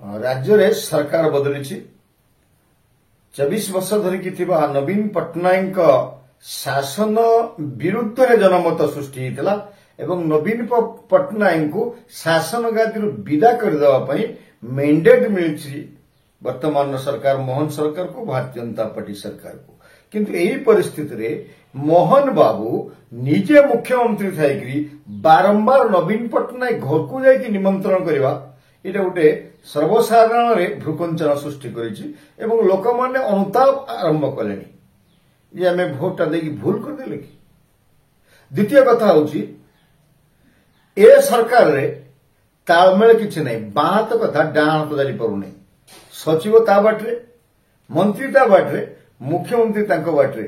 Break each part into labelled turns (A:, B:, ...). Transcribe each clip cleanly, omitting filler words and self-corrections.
A: राज्य रे सरकार बदली 24 वर्ष धरिकी थिबा नवीन पट्टनायक शासन विरुद्ध रे जनमत सृष्टि होता एवं नवीन पट्टनायक को शासन गादी विदा करदे मैंडेट मिली वर्तमान सरकार मोहन सरकार को भारतीय जनता पार्टी सरकार को किंतु यही परिस्थिति रे मोहन बाबू निजे मुख्यमंत्री थाई बारंबार नवीन पट्टनायक घर को जाकि निमंत्रण करवा ये गोटे सर्वसाधारण रे भ्रुकंचन सृष्टि करिछि लोक माने अनुताप आरंभ कले जे आमे भोटा देकी भूल कर देले कि द्वितीय कथा होछि ए सरकार रे तालमेल किछि नै बात कथा डाण तो जारी परू नै सचिव ता बाटरे मंत्री ता बाटरे मुख्यमंत्री तांको बाटरे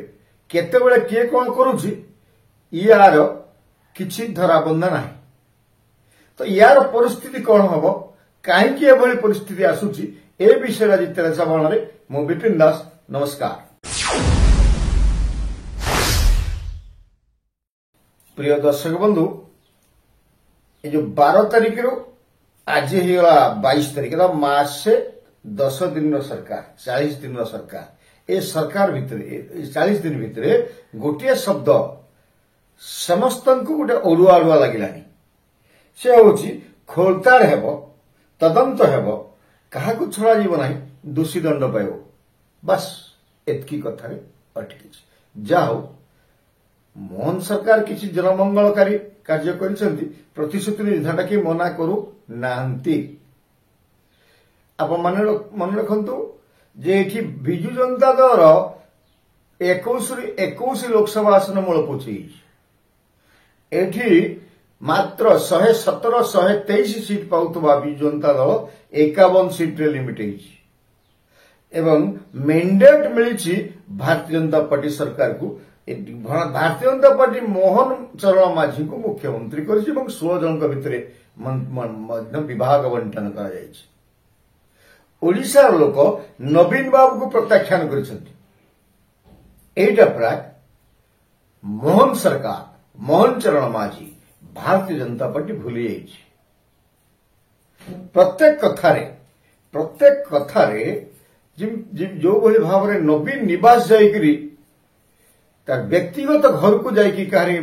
A: केतेबेले किए कोन करूछि यार किछि धराबंधा नाही तो यार परिस्थिति कोन हबो काहेकि एभली परिस्थिति आसुछि ए विषय आज तेरसाबाण रे मो विपिन दास नमस्कार। प्रिय दर्शक बंधु ये जो 12 तारिख रो आज हिला 22 तारिख रो मासे 10 दिन रो सरकार 40 दिन रो सरकार ए सरकार भितरे 40 दिन भितरे गोटे शब्द समस्तंकु गोटे ओडुआ ओडुआ लागिलानी से होछि खोलतार हेबो तदंत हेबो काहाकु छड़ा जीव नाही दोषी दंड पाइबो बस एतकी कथा रे अटकी जाओ मोहन सरकार किसी जनमंगलकारी कार्य करिसेंती प्रतिश्रुति निर्धारण की मना करू नांती आप मन रखंतु जे एठी बिजु जनता दल 21 लोकसभा आसन मूल पोछि एठी मात्र 117 123 सीट पाउतबा बिजु जनता दल 51 सीट रे लिमिट एवं मैंडेट मिली भारतीय जनता पार्टी सरकार को भारतीय जनता पार्टी मोहन चरण माझी को मुख्यमंत्री कर 16 जन भितर विभाग बंटन कर लोक नवीन बाबू को प्रत्याख्यान कर प्राय मोहन सरकार मोहन चरण माझी भारतीय जनता पार्टी भूली प्रत्येक कथारे जो भली भाव में नवीन निवास जाइकरी तार व्यक्तिगत घर को जाइकी कहानी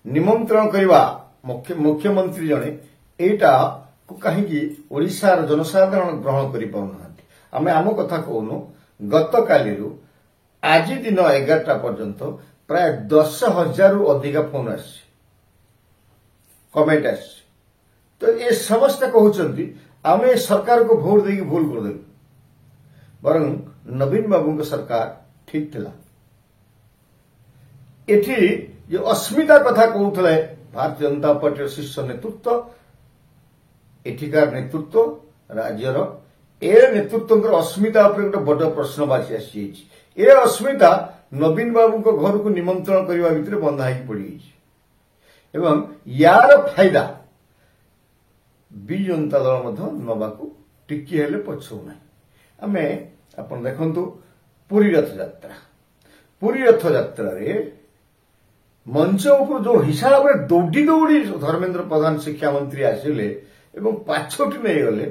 A: निमंत्रण करवा मुख्यमंत्री जने एटा को कहीं ओडिशार जनसाधारण ग्रहण करि पाउनाहांती आमे आम कथा कहूनु गत कालीरु आज दिन 11टा पर्यंत प्राय 10,000 रु अधिक फोन आसी कमेंट आसी तो ये समस्त कहउचंती आमे सरकार को वोट देकी भूल कर देलु बरं नवीन बाबू सरकार ठीक थिला एठी जो अस्मिता कथा कहूले भारतीय जनता पार्टी शीर्ष नेतृत्व एठिकार नेतृत्व राज्यर ए नेतृत्व अस्मिता गोटे बड़ प्रश्नवाची आसी ए अस्मिता नवीन बाबू घर को निमंत्रण करने भितर बंधा पड़ी एवं यार फायदा बिजु जनता दल नवाकू टिकी हेले पछौना आमे आपण देखंतु पुरी रथ यात्रा रे मंच उपर जो हिसाब रे दौड़ी दौड़ी धर्मेंद्र प्रधान शिक्षा मंत्री आसिले एवं पाछोटी नहीं गले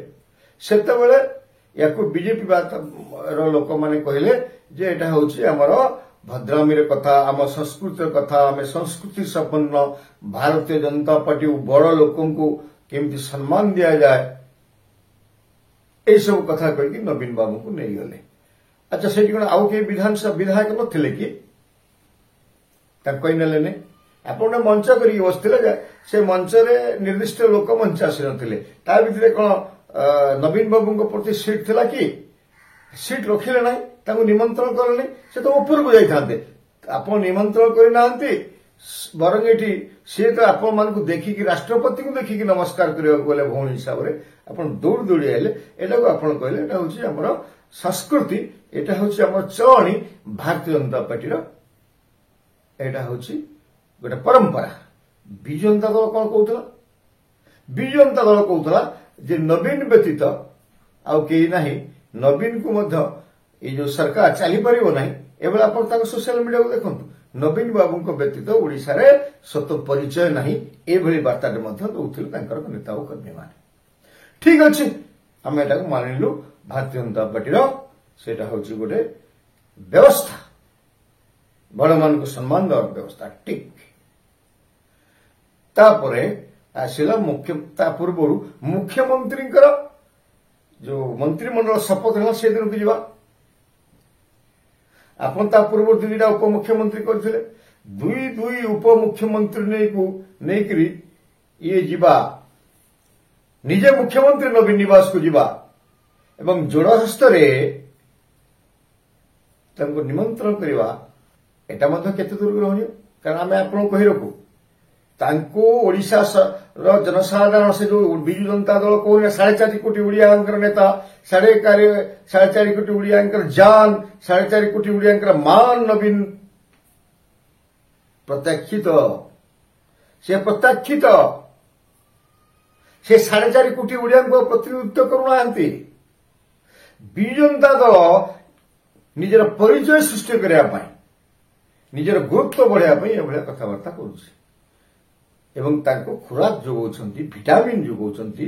A: सेतेबेले याको बीजेपी लोक माने कहले जे एटा होछि हमर भद्रामी रे कथा आम संस्कृति कथा आम संस्कृति संपन्न भारतीय जनता पार्टी बड़ लोकों को केमती सम्मान दिया जाए ए सब कथा कहि नवीन बाबू को नहीं गले अच्छा से आउ के विधानसभा विधायक नथिले कि कही नेले आपने मंच कर बसते से मंच रे निर्दिष्ट लोक मंच आसी नथिले ता भितरे कोन नवीन बाबू प्रति सीट थिला कि सीट रखिले ना तांको निमंत्रण करले से तो ऊपर को जाई थांते आपण निमंत्रण करि नांती बरंग एठी से तो आपण मान को देखि कि राष्ट्रपति को देखि कि नमस्कार करियो बोले भौणी हिसाब रे आपण दौड़ दौड़ी आइले एटा को आपण कहले एटा होची हमर संस्कृति एटा होची हमर चलणी भारतीय जनता पार्टी रो एटा होची गोटे परंपरा बिजु जनता दल कौन कहूला बिजु जनता दल कहूला जे नवीन व्यतीत आउ केही नाही नवीन को मध्य ये जो सरकार चली पारिबो नाही एबे आपण ताको सोशल मीडिया को देखंतु नवीन बाबू को व्यतीत ओडिसा रे सत परिचय नाही एभली वार्ता रे मध्य दउथिल तांकर नेता ओ कर्मी माने ठीक अछि आम एटा मानिलु भारतीय जनता पार्टी सेटा हूँ गोटे व्यवस्था बड़ मान को सम्मान देवार व्यवस्था ठीक तापरे आसिला पूर्व मुख्यमंत्री जो मंत्रिमंडल शपथ है से दिन को जीवा आपन ता पूर्व दुईटा उपमुख्यमंत्री करथिले दुई उपमुख्यमंत्री नहीं ये जीवा निजे मुख्यमंत्री नवीन निवास को जीवा एवं जोड़ हस्तरे तंको निमंत्रण करवा एटा मध्य केते दूर रहनियो कारण आमे आपन कहि रखू तांको ओडिशा जनसाधारण से जो बिजु जनता दल कहूना 4.5 कोटी ओडिया नेता 4.5 कोटी ओडिया जान 4.5 कोटी ओडिया मान नवीन प्रत्याख्यित से 4.5 कोटी ओडिया प्रतिनिधित्व करूना बिजु जनता दल निजर परिचय सृष्टि करने निजर गुरुत्व बढ़ाई एभलिया कथबार्ता करुछि एवं तांको खुराक जोगाउछंती विटामिन जोगाउछंती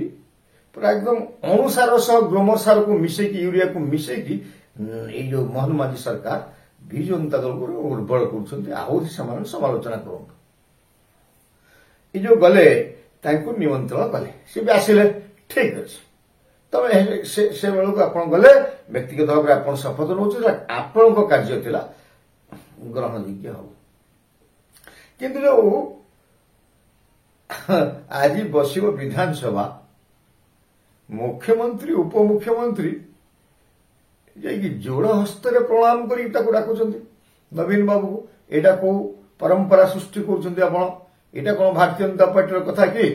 A: पूरा एकदम अणुसार सह ग्रोमर सार को मिसेकी यूरिया को मिसेकी ये जो मोहन माझी सरकार बिजु जनता दल को उर्बल करुछंती आहुति समान समालोचना करंतु ये जो गले तांको निमंत्रण कले से भी आसिले ठीक अछि तबे से बेलू आपण गले व्यक्तिगत भाव आपण शपथ नौछ आपण कार्य थिला ग्रहण योग्य हो किंतु जो आज बस विधानसभा मुख्यमंत्री उपमुख्यमंत्री जाकि जोड़ हस्तर प्रणाम कर डाकुंट नवीन बाबू को एटा को परंपरा सृष्टि कर कौन भारतीय जनता पार्टी कथा कि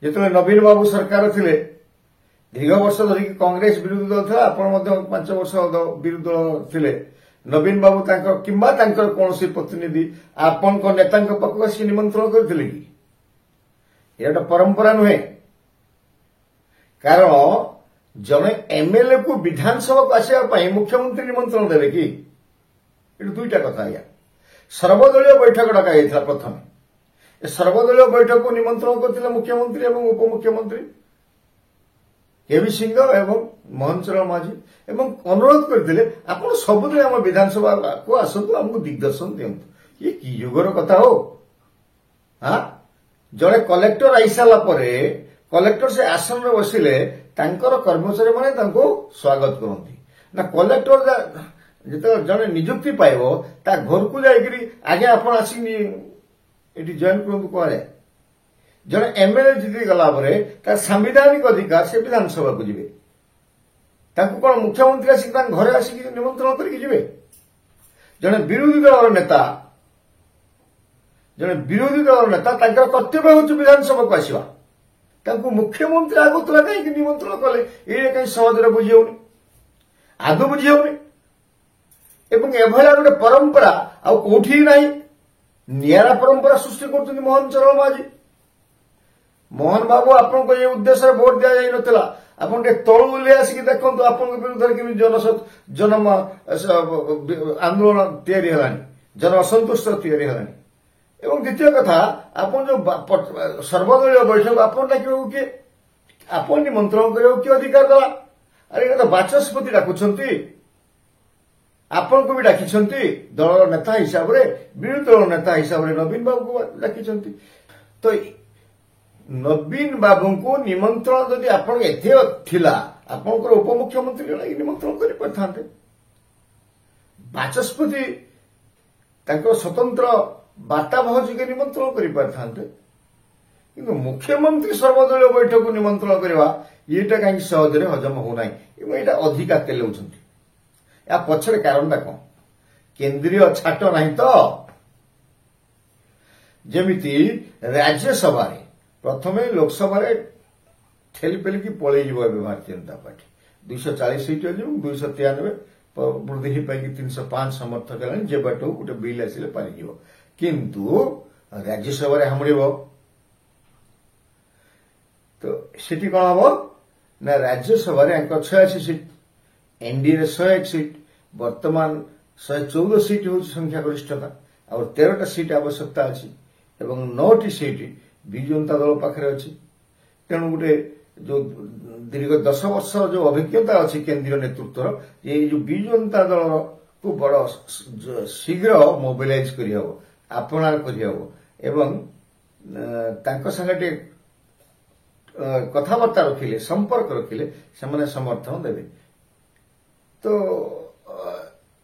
A: जिते नवीन बाबू सरकार थिले दीर्घ वर्ष धरिकी कांग्रेस विरोधी दल था आपण 5 वर्ष विरोधी दल थिले नवीन बाबू किंबा कौन प्रतिनिधि आपण नेता पाखक आसिक निमंत्रण करथिले कि एटा परंपरा नुहे कारण जने एमएलए को विधानसभा को आसापी मुख्यमंत्री निमंत्रण देवे कि ये दुईटा कथा या सर्वदलीय बैठक डका प्रथम सर्वदलीय बैठक को निमंत्रण करथिले मुख्यमंत्री एवं उपमुख्यमंत्री केवी सिंह एवं मोहन चरण माझी एवं अनुरोध करथिले आपण सबुदिन आम विधानसभा को आसतु हमको दिग्दर्शन दियंतु ये कि युगर कथा हो हाँ जड़े कलेक्टर आई सारा कलेक्टर से आसन में बसिले कर्मचारी माने स्वागत करती ना कलेक्टर जो जड़े निजुक्ति पाइब ता घर को जाकरी आगे आप आसिक जॉइन करते कह जड़े एमएलए जीति गला संवैधानिक अधिकार से विधानसभा को जीवे कौन मुख्यमंत्री आसिक घरे आसिक निमंत्रण करके जड़े विरोधी दल नेता जड़े विरोधी दल नेता कर्तव्य हूँ विधानसभा को आसवा मुख्यमंत्री आगुला कहीं निमंत्रण कले ये कहीं सहजरे बुझीनी आदौ बुझीनी एभलिया गोटे परंपरा आउठी ना निरा परंपरा सृष्टि कर मोहन चरण माझी मोहन बाबू आपन ये उद्देश्य भोट दिया जाई नथिला आपन तलु बुले आसिक देखंतु आपन विरुद्ध केमि जन आंदोलन तैयारी हलानी जन असंतुष्ट तैयारी हलानी एवं द्वितीय कथा आपन जो सर्वदलीय बैठक आपन डाकिबो कि आपन निमंत्रण करियो कि अधिकार दला अरे तो बाचस्पति डाकुछंती आपन को भी डाकिछंती दल नेता हिसाब रे विरोधी दल नेता हिसाब रे नवीन बाबू को डाकिछंती तो नवीन बाबू को निमंत्रण जदि आपन एथे थिला आपनकर उपमुख्यमंत्री जने निमंत्रण करि परथांते बाचस्पति तांकर स्वतंत्र वार्तावह जोगे निमंत्रण कर पारथांते किंतु मुख्यमंत्री सर्वदलीय बैठक को निमंत्रण करवा ये कहीं सहजरे हजम होना ये अधिका तेलौछंती या पछरे कारणटा कौन केंद्रीय छाट नहीं तो जेमिति राज्यसभा प्रथमे लोकसभा ठेली पेलिकी पलि भारतीय जनता पार्टी 240 सीट 293 वृद्धि पाई 305 समर्थक है जे बाटू गोटे बिल आसिले पारि किंतु राज्यसभा हामुड़ तो सीटी कौन हम ना राज्यसभा 86 सीट एनडीए 101 सीट वर्तमान 114 सीट हूँ संख्या गरिष्ठता और 13टा सीट आवश्यकता अच्छी एवं 9टी सीट विजु जनता दल पाखे अच्छी तेणु गोटे जो दीर्घ 10 वर्ष जो अभिज्ञता अच्छी केंद्रीय नेतृत्व ये जो विजु जनता दल को बड़ शीघ्र मोबिलाइज करहब आपणार करहब एवं तांको संगे कथबार्ता रखिले संपर्क रखिले से समर्थन देवे। तो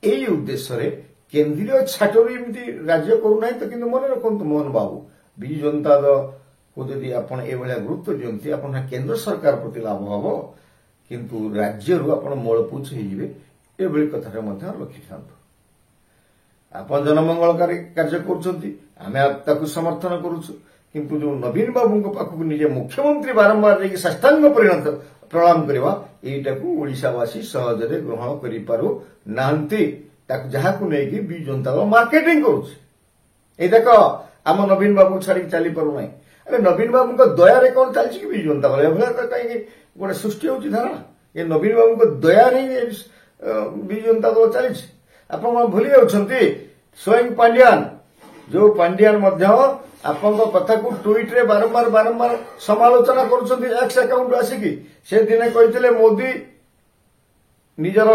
A: यही उद्देश्य रे केंद्रीय छाटरू एमती राज्य करूना तो किंतु मन रखु मोहन बाबू विजु जनता दल को जदि आपण एभलिया गुरुत्व दियंती आपण केंद्र सरकार प्रति लाभ हबो किंतु राज्य रु आपण मूलपुछ होइबे एभली कथा मध्य रखि थांतु। आपण जनमंगलकारी कार्य करूछंती आमे ताकु समर्थन करूछु किंतु जो नवीन बाबू पाखक निजे मुख्यमंत्री बारंबार जे साष्टांग परिणत प्रणाम करवा एटा को ओडिसावासी सहजरे ग्रहण करि पारु नांती ताक जहा को नेकी बी जनता मार्केटिंग करूछ। ए देखो आम नवीन बाबू छाड़ी चली पारु नै अरे नवीन बाबू को दया रे कोन चलछि कि बी जनता कहीं गोटे सृष्टि होछि धारणा ये नवीन बाबू को दया नहीं बी जनता दल चलछि। आपण भूली जाउछंती स्वयं पांड्यान जो पांड्यान मध्य आपण कथा को ट्वीट रे बारंबार बारंबार समालोचना करुछंती एक्स अकाउंट आसिकी से दिने कहितले मोदी निजर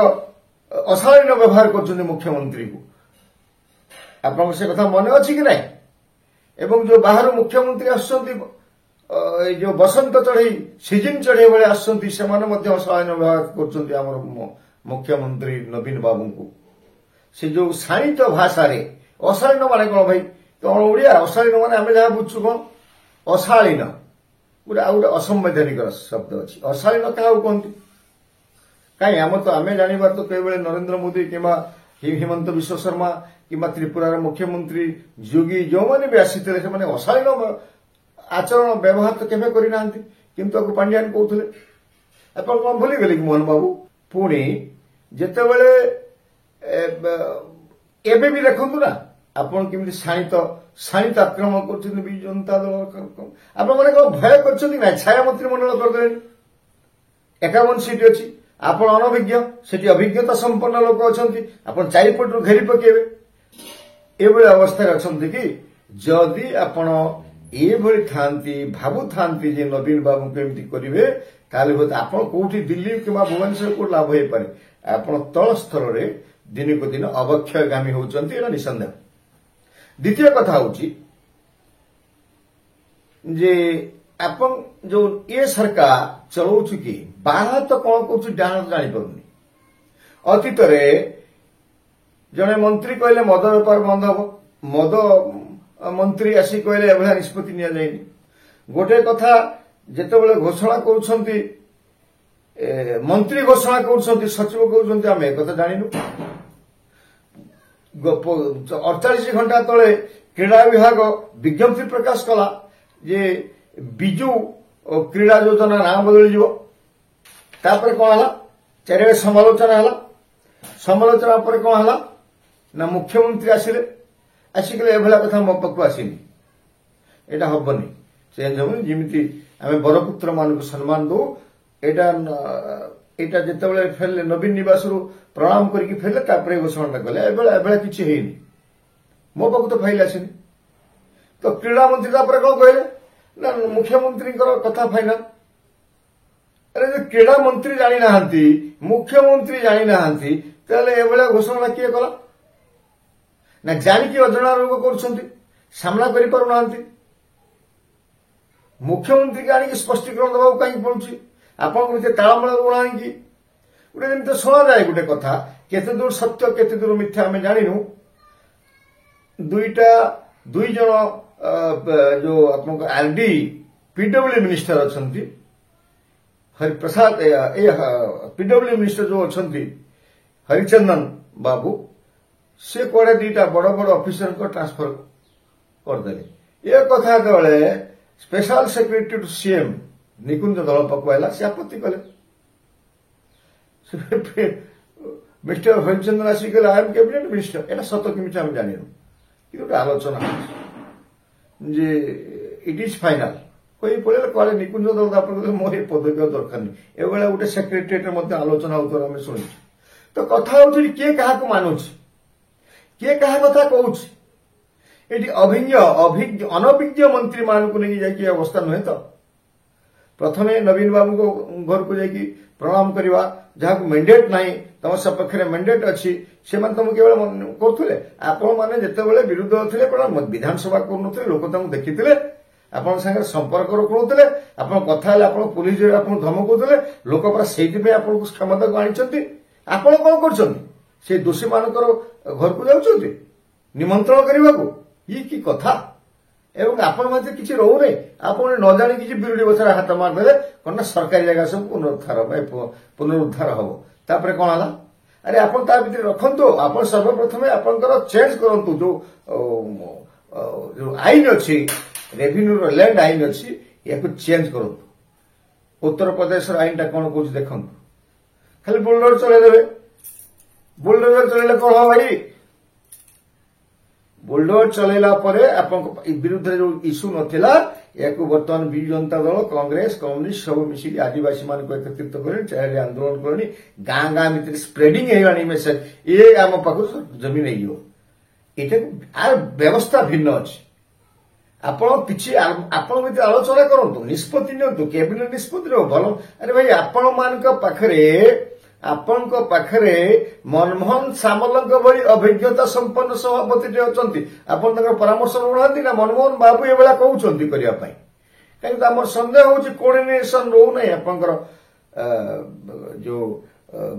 A: अशालीन व्यवहार करछंती मुख्यमंत्री को आपण से कथा मन अछि कि नहीं एवं जो बाहर मुख्यमंत्री आसछंती जो बसंत चढ़ई सीजन चढ़ई बेले आसछंती से माने मध्य अशालीन व्यवहार करछंती हमर मुख्यमंत्री नवीन बाबू को से जो शाणित भाषा रे अशालीन माने कोन भाई कौन ओडिया अशालीन माने आमे जहा बुझछु कोन अशालीन गोटे आ गोटे असंवैधानिक शब्द अछि अशालीन क्या कहते कहीं आम तो आमे जानिबार तो कई बेले नरेंद्र मोदी किंबा हिमंत विश्व शर्मा किंबा त्रिपुरार मुख्यमंत्री योगी जो माने भी आसीथिले से माने अशालीन आचरण व्यवहार तो केबे करि नांती किंतु आको पांड्यान कहउथले आपण कोन भूली गेली मोहन बाबू पुणी जेते बेले एबे भी देखंतु ना आपण केमि शाणित आक्रमण करछन बी जनता दल आपण माने को भय करछन ना छाया मंत्रिमंडल कर देले 51 सीट अछि आपण अनभिज्ञ सेठी अभिज्ञता संपन्न लोक अछंती आपण चारिपटु घेरी पकेबे एबळे अवस्था अछंती कि जदि आपण एभଳି थांती भाबु थांती जे नवीन बाबू केमती करिवे ताले होत आपण कोठी दिल्ली किबा भुवनेश्वर को लाभ होई पारे आपण तळ स्तर रे दिन को दिन अवक्षयगामी होचंती एटा निसंदेह। द्वितीय कथा होची जे आपण जो ये सरकार चलाउछु कि बाहा तो कौन कछु डाण जानि परुनी अतीत रे जने मंत्री कहले मद व्यापार बंद हबो मद मंत्री आसी कहले एभला निष्पत्ति निया जायनी गोटे कथा जेते बेले घोषणा करूछंती मंत्री घोषणा करूछंती सचिव कहउछंती आमे कथा जानिनु 48 घंटा तले क्रीड़ा विभाग विज्ञप्ति प्रकाश कला जे बिजु क्रीड़ा योजना नाम बदली जीवो तापर कोन हला चारे समालोचना हला समालोचना पर कोन हला ना मुख्यमंत्री आसिले आसिकले एभला कथा मो पक्कु आसिनी एटा हबनी चेंज होबनी जिमिति आमे बरपुत्र मान को सम्मान दो एटा एटा जेते बेले फेले नवीन निवास रु प्रणाम करके फेले तापर घोषणा कले एभला किछि हेनी मो पक्कु तो फाइल आसिनी तो क्रीड़ा मंत्री तापर कोन कहले ना मुख्यमंत्री कथा फाइनल अरे जो क्रीड़ा मंत्री जानी नाहंती मुख्यमंत्री जानी नाहंती ताले एभला घोषणा किए कला ना जानिकी अजना रोग करछंती सामना करि पारु नाहंती मुख्यमंत्री के आनी स्पष्टीकरण दबाव कहीं पड़ुछि आपण को तालमेल उड़ानी की गोटे जमी तो शुणा जाए गोटे कथा केते दूर सत्य केते दूर मिथ्या आम जानिनु दुई जन जो आपन आरडी पीडब्ल्यू मिनिस्टर अछंती हरिप्रसाद पीडब्ल्यू मिनिस्टर जो अछंती हरिचंदन बाबू से कोड़े दीटा बड़ बड़ ऑफिसर को ट्रांसफर कर देले ये कथा दले स्पेशल सेक्रेटरी टू सीएम निकुंज दल पकवाइला से आपत्ति कले मिस्टर हरिचंदन आसी कहले आई एम कैबिनेट मिनिस्टर एटा सत किमिटा हम जानिनु कि गोटे आलोचना जे इट इज फाइनल कोई पड़े कहे निकुंज दल आप मोर पदव्य दरकार नहीं एभला गोटे सेक्रेटेरिएट मध्य आलोचना होता आम शुणी तो कथा हो किए क्या मानुछि किए क्या कथा कहूँ ये अनभिज्ञ मंत्री मान को नहीं जाए अवस्था नुहे तो प्रथमे नवीन बाबू को घर को जाकि प्रणाम करवा जहां मैंडेट नहीं तुम सपक्ष मैंडेट अच्छी से तुम केवल करुले आपण मैंने जितेबाला विरोध थे विधानसभा करुले लोक देखी आपण सागर संपर्क रखुले आप कथा आप पुलिस धमकुले लोक पूरा से क्षमता को आनी आपण कौन कर दोषी मानकर घर को जाऊँ निमंत्रण करने को ये कि कथा एवं आपण मध्य किसी रोने आप न जाणी किसी बिरुड़ी बसार हाथ मारदे कौन सरकारी जगह सब पुनरुद्धार हम तापर कौन है अरे आप रखु आप सर्वप्रथम आपंकर चेंज करूँ जो आईन अच्छी रेवेन्यू लैंड आईन अच्छी या चेंज करूँ उत्तर प्रदेश आईन टा कौन कौन देखु खाली बुलडोजर चलैदेवे बुलडोजर चलैले कौन हम भाई बुलडोजर चलैला परे आपन विरुद्ध जो इश्यू नथिला याकू वर्तमान बिजु जनता दल कांग्रेस कम्युनिस्ट सब मिसिक आदिवासी मान को एकत्रित कर चाहे आंदोलन करनी गाँ गाँ भितर स्प्रेडिंग हेगानी मेसेज ये आम पाखु जमी नहीं ये व्यवस्था भिन्न अच्छी आपण किसी आपण भितर आलोचना करंतु निष्पत्ति नियंतु कैबिनेट निष्पत्ति भल अरे भाई आपण मान पाखरे आपण पाखरे मनमोहन सामल भली अभिज्ञता संपन्न सभापति अच्छा आपण परामर्श नौना ना मनमोहन बाबू ये कहते करने कहीं आम सन्देह हो कोऑर्डिनेशन रोना आपंकर जो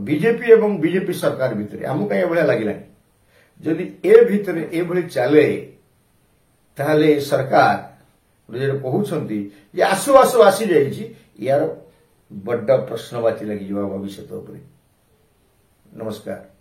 A: बीजेपी एवं बीजेपी सरकार भितर आम कहीं लगे जदि ए भितर ए चले ताहले सरकार कहते आसु आसु आसी जाइए यार बड़ प्रश्नवाची लगी भविष्य उपरे। नमस्कार।